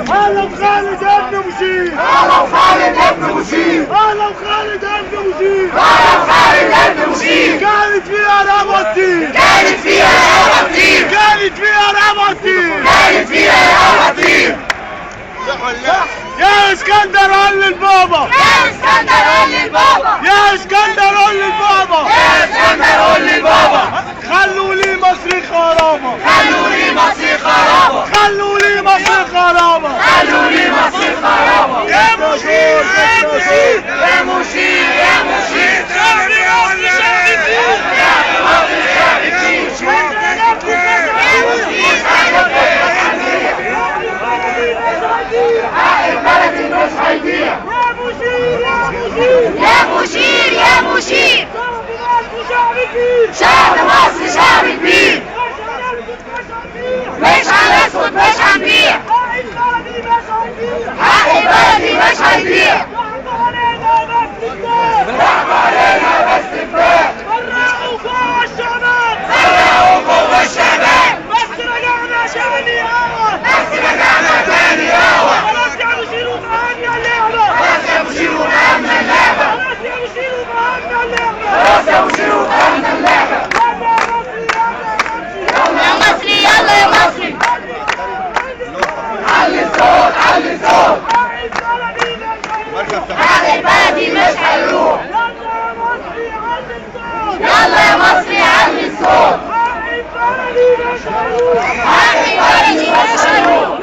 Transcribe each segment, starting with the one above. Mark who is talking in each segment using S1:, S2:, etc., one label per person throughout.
S1: هلا بخالد ابن مشير،
S2: هلا بخالد ابن مشير،
S1: هلا بخالد ابن مشير،
S2: هلا بخالد ابن مشير.
S1: كانت فيها رابط كتير،
S2: كانت فيها رابط كتير،
S1: كانت فيها رابط كتير،
S2: كانت فيها رابط كتير.
S1: يا اسكندر قول للبابا،
S2: يا اسكندر قول للبابا،
S1: يا اسكندر قول للبابا،
S2: يا اسكندر قول للبابا.
S1: خلوا لي مصري خرابة،
S2: خلوا لي مصر خرابة،
S1: خلوا لي مصري خرابة،
S2: خلوا لي مصر خرابة.
S1: يا مشير يا مشير
S2: يا مشير يا مشير.
S1: شعبي مصر شعبي فيه،
S2: يا مصر يا فيه. بلدي مش هيضيع.
S1: يا مشير يا مشير،
S2: يا مشير يا مشير.
S1: شعبي فيه،
S2: شعب مصر شعب كبير. مش هنسكت مش هنبيع. حق بلدي مش هيضيع. ضحكوا علينا بس كفاية.
S1: فرقوا جوه الشباب،
S2: فرقوا جوه الشباب.
S1: بس رجعنا تاني هوا،
S2: بس رجعنا تاني هوا.
S1: خلاص يا مشير وفهمنا اللعبة،
S2: خلاص يا مشير وفهمنا اللعبة.
S1: خلاص يا مشير وفهمنا اللعبة،
S2: خلاص يا مشير وفهمنا اللعبة.
S1: يلا يا مصري يلا يا مصري.
S2: يا مصري يلا يا مصري. علي الصوت علي الصوت. حق بلدي مش هيروح. يلا يا مصري علي الصوت. حق بلدي مش هيروح.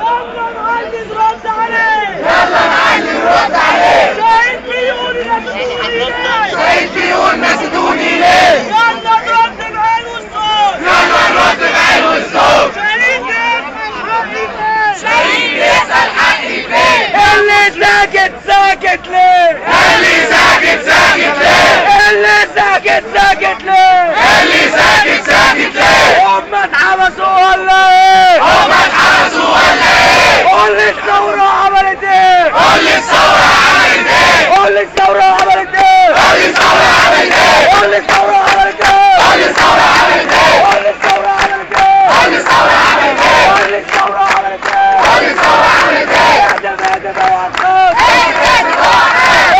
S2: يلا نعلي نرد عليه. شايف بيقول مسدوني ليه.
S1: يلا نرد بعين والصوت،
S2: يلا نرد بعين والصوت.
S1: شهيد يسأل حقي فين،
S2: شهيد يسأل حقي فين.
S1: اللي ساكت ساكت ليه،
S2: اللي ساكت ساكت ليه.
S1: اللي ساكت ساكت ليه،
S2: اللي ساكت ساكت ليه.
S1: هم اتحبسوا ولا ايه،
S2: هم اتحبسوا ولا ايه.
S1: قول لي الثورة عملت ايه،
S2: قول لي الثورة عملت ايه.
S1: قول لي الثورة عملت ايه،
S2: قول لي الثورة عملت ايه.
S1: قول لي الثورة عملت ايه،
S2: قول لي الثورة عملت ايه.
S1: قول لي الثورة عملت ايه،
S2: قول لي الثورة عملت ايه.
S1: قول لي الثورة عملت ايه،
S2: قول لي الثورة عملت ايه.
S1: اهدف اهدف اوعى تخاف،
S2: اهدف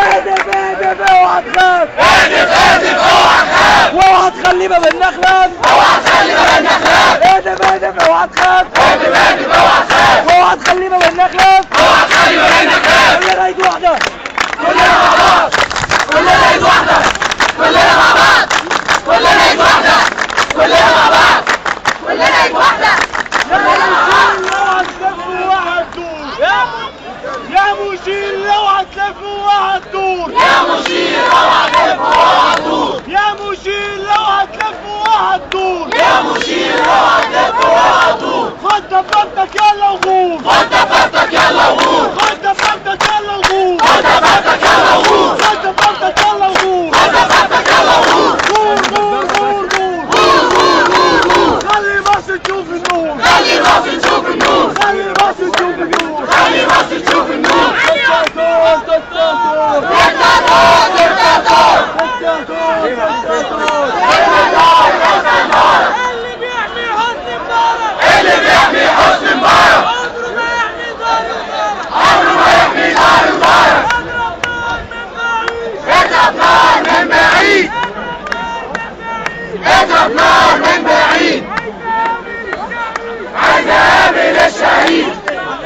S1: اهدف اهدف اوعى تخاف،
S2: اهدف اوعى تخاف.
S1: واوعى تخلي باب النخلة،
S2: اوعى تخلي بالك نخاف.
S1: اهدف اهدف اوعى تخاف،
S2: اهدف اوعى تخاف.
S1: واوعى تخلي باب النخلة،
S2: اوعى تخلي بالك نخاف.
S1: كلنا ايد واحدة،
S2: كلنا مع بعض. كلنا ايد واحدة. كلنا مع بعض. كلنا ايد واحدة. كلنا مع بعض. كلنا ايد واحدة.
S1: يا مشير لو هتلف وهتدور،
S2: يا مشير اوعى تلف اوعى تدور.
S1: يا مشير لو هتلف وهتدور،
S2: يا مشير اوعى تلف اوعى تدور.
S1: خد دبابتك يلا وغور،
S2: خد دبابتك يلا وغور.
S1: خد دبابتك يلا وغور،
S2: خد دبابتك يلا وغور.
S1: خد دبابتك يلا وغور،
S2: خد دبابتك يلا وغور.
S1: غور غور غور غور،
S2: غور غور غور غور.
S1: خلي مصر تشوف النور،
S2: خلي مصر تشوف النور.
S1: خلي مصر تشوف النور،
S2: خلي مصر تشوف النور.
S1: دكتاتور دكتاتور
S2: دكتاتور دكتاتور.
S1: دكتاتور، اللي بيحمي حسني مبارك،
S2: اللي بيحمي حسني مبارك
S1: عمره ما يحمي دار
S2: عمره ما يحمي دار
S1: مبارك،
S2: مبارك. اضرب نار من بعيد. اضرب نار من بعيد. عايز اقابل الشهيد.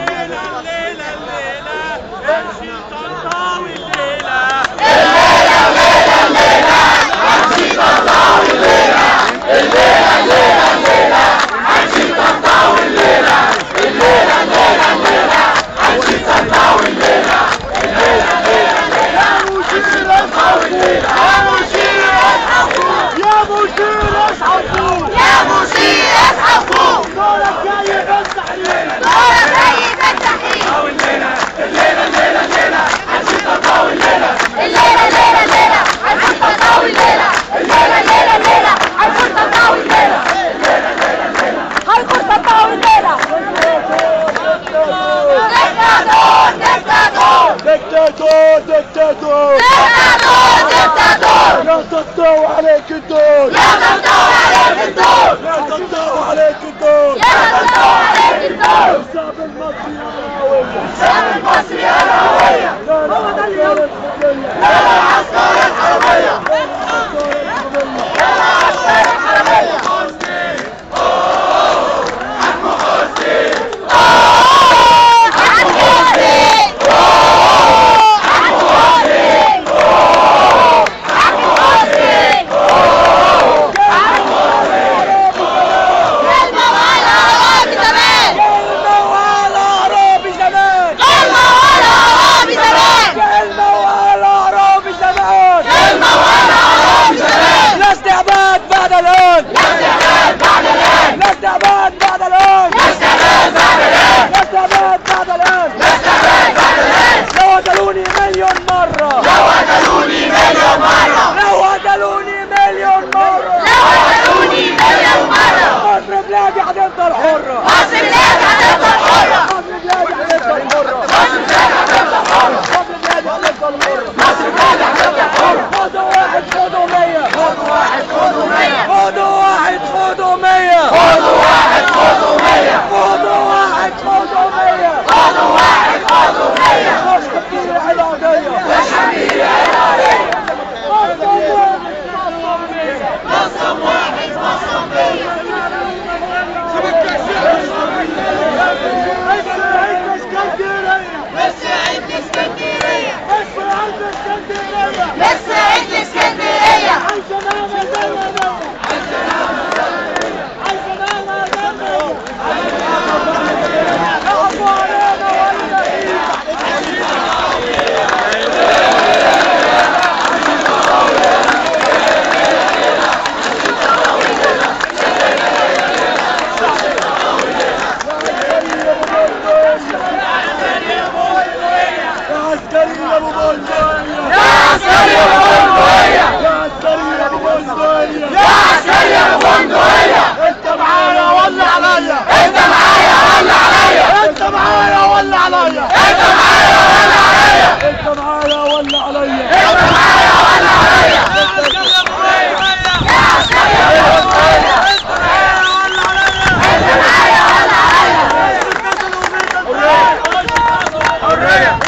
S2: الليلة الليلة الليلة هنشيل طنطا والليلة. الليلة الليلة الليلة هنشيل طنطا والليلة. الليلة الليلة الليلة هنشيل طنطا والليلة. الليلة الليلة الليلة هنشيل طنطا والليلة. يا مشير اصحى فوق.
S1: يا مشير اصحى فوق،
S2: يا مشير اصحى فوق.
S1: دورك جاي بالتحرير،
S2: دورك جاي بالتحرير. الليلة الليلة الليلة هنشيل طنطا والليلة. الليلة الليلة الليلة هنشيل طنطا والليلة. الليلة الليلة الليلة هنشيل طنطا والليلة. الليلة الليلة الليلة هنشيل طنطا والليلة. دكتاتور دكتاتور.
S1: دكتاتور دكتاتور،
S2: دكتاتور دكتاتور.
S1: لا تطوع عليه. عليك الدور
S2: يا زرقاوي عليك الدور
S1: يا زرقاوي عليك الدور
S2: يا زرقاوي عليك الدور
S1: الشعب المصري الهوية
S2: الشعب المصري الهوية
S1: لا العسكر الحربية
S2: لا العسكر الحربية
S1: لا العسكر الحربية
S2: لا العسكر الحربية
S1: بلادي هتفضل حرة
S2: مصر بلادي هتفضل حرة
S1: مصر بلادي هتفضل حرة
S2: مصر بلادي هتفضل حرة
S1: مصر بلادي هتفضل حرة
S2: مصر بلادي هتفضل حرة
S1: خدوا واحد خدوا 100
S2: خدوا واحد خدوا 100
S1: خدوا واحد خدوا 100
S2: خدوا واحد خدوا 100
S1: خدوا واحد خدوا 100
S2: خدوا واحد خدوا 100
S1: مش كتير العلاقية
S2: مش حبيبي العراقية نصب واحد نصب 100 بس عيد اسكندرية
S1: بس عيد اسكندرية
S2: بس عيد اسكندرية
S1: انت معايا ولا عليا
S2: انت معايا ولا عليا
S1: انت معايا ولا عليا
S2: انت معايا ولا عليا
S1: انت معايا ولا عليا
S2: انت معايا ولا عليا يا عسكري يا بندقية انت معايا ولا عليا
S1: حرية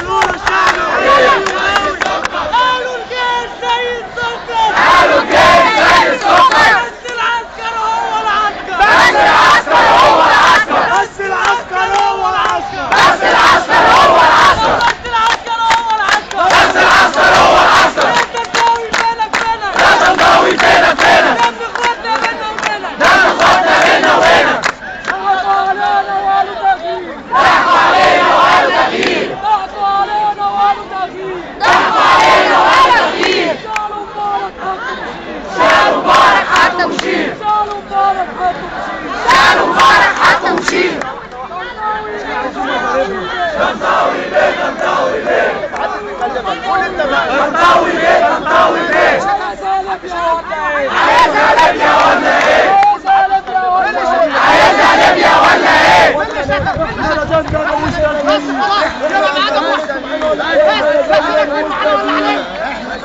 S2: قالوا الجيش زي السكر قالوا الجيش زي السكر
S1: بس العسكر هو العسكر
S2: بس العسكر هو العسكر
S1: بس العسكر هو العسكر
S2: بس العسكر هو العسكر
S1: بس العسكر هو العسكر
S2: بس العسكر هو العسكر
S1: انت تساوي فينك فينك
S2: لا تنضوي فينك فينك
S1: دم اخواتنا بينا وبينك
S2: ده اخواتنا هنا وهنا
S1: اعطوا علينا وقالوا تغيير
S2: ضحكوا علينا وقالوا تغيير
S1: اعطوا علينا وقالوا تغيير
S2: ضحكوا علينا وقالوا تغيير
S1: شالوا مبارك حتى
S2: شالوا
S1: مشير
S2: مبارك حتى مشير
S1: شالوا مبارك حتى مشير
S2: شالوا مبارك حتى مشير
S1: مطاوي بيه مطاوي بيه
S2: مطاوي بيه مطاوي بيه
S1: عايز قلب يا ولا ايه
S2: عايز قلب يا ولا ايه
S1: عايز قلب يا ولا ايه
S2: عايز قلب يا ولا ايه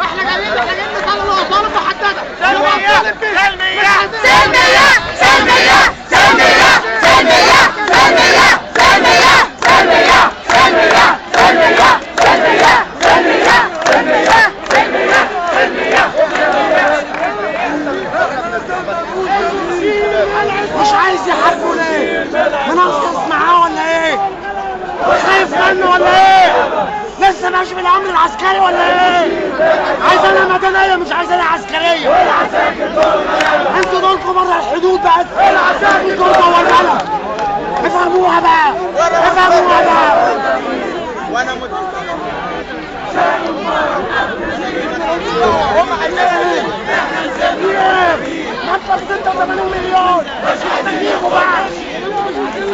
S3: احنا جايين نطلع الاوطان محدده
S2: سلمية سلمية سلمية سلمية سلمية سلمية سلمية سلمية سلمية سلمية سلمية سلمية سلمية سلمية
S3: مش عايز يحاربوا ليه؟ منصص معاه ولا ايه؟ خايف منه ولا ايه؟ لسه ماشي بالامر العسكري ولا ايه؟ عايز انا مدنيه مش عايز انا عسكريه. انتوا دولكم بره الحدود بس. انتوا جوه البلد. افهموها بقى. افهموها بقى.
S2: وانا
S3: مكتب 86 مليون مش محتاجينكم بقى.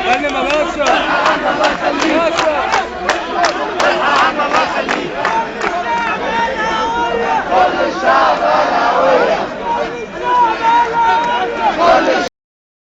S1: غنم يا باشا
S2: كل الشعب